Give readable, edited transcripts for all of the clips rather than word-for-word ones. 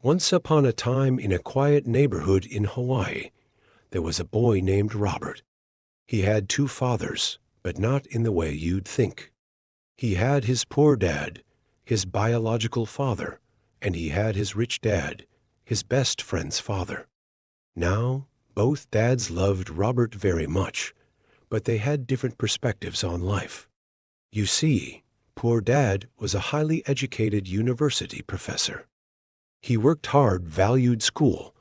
Once upon a time in a quiet neighborhood in Hawaii, there was a boy named Robert. He had two fathers, but not in the way you'd think. He had his poor dad, his biological father, and he had his rich dad, his best friend's father. Now, both dads loved Robert very much, but they had different perspectives on life. You see, poor dad was a highly educated university professor. He worked hard, valued school,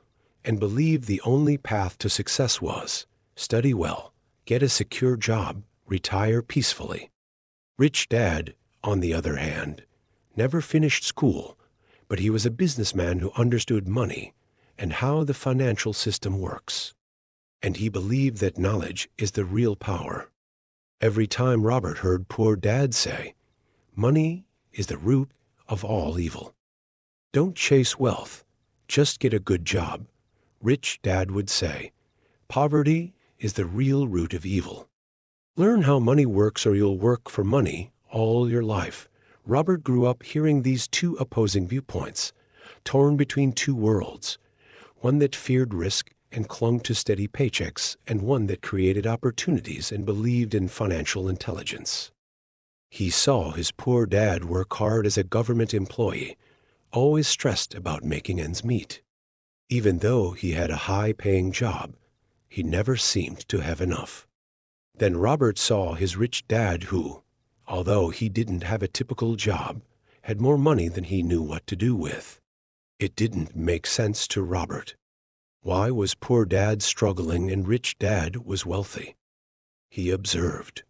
and believed the only path to success was study well, get a secure job, retire peacefully. Rich dad, on the other hand, never finished school, but he was a businessman who understood money and how the financial system works. And he believed that knowledge is the real power. Every time Robert heard poor dad say, "Money is the root of all evil. Don't chase wealth, just get a good job," rich dad would say, "Poverty is the real root of evil. Learn how money works or you'll work for money all your life." Robert grew up hearing these two opposing viewpoints, torn between two worlds, one that feared risk and clung to steady paychecks, and one that created opportunities and believed in financial intelligence. He saw his poor dad work hard as a government employee, always stressed about making ends meet. Even though he had a high-paying job, he never seemed to have enough. Then Robert saw his rich dad who, although he didn't have a typical job, had more money than he knew what to do with. It didn't make sense to Robert. Why was poor dad struggling and rich dad was wealthy? He observed.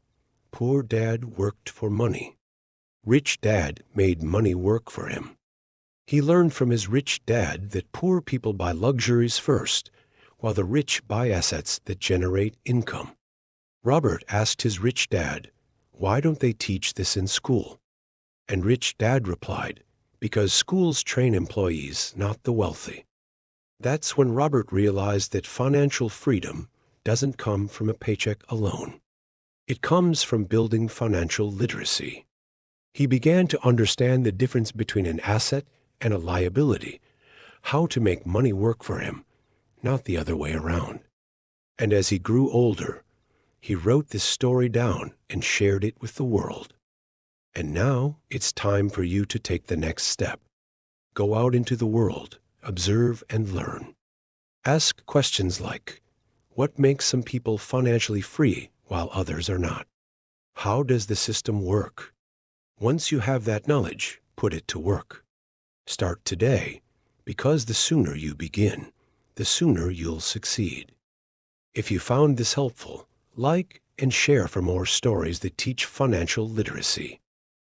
Poor dad worked for money. Rich dad made money work for him. He learned from his rich dad that poor people buy luxuries first, while the rich buy assets that generate income. Robert asked his rich dad, "Why don't they teach this in school?" And rich dad replied, "Because schools train employees, not the wealthy." That's when Robert realized that financial freedom doesn't come from a paycheck alone. It comes from building financial literacy. He began to understand the difference between an asset and a liability, how to make money work for him, not the other way around. And as he grew older, he wrote this story down and shared it with the world. And now it's time for you to take the next step. Go out into the world, observe and learn. Ask questions like, what makes some people financially free while others are not? How does the system work? Once you have that knowledge, put it to work. Start today, because the sooner you begin, the sooner you'll succeed. If you found this helpful, like and share for more stories that teach financial literacy.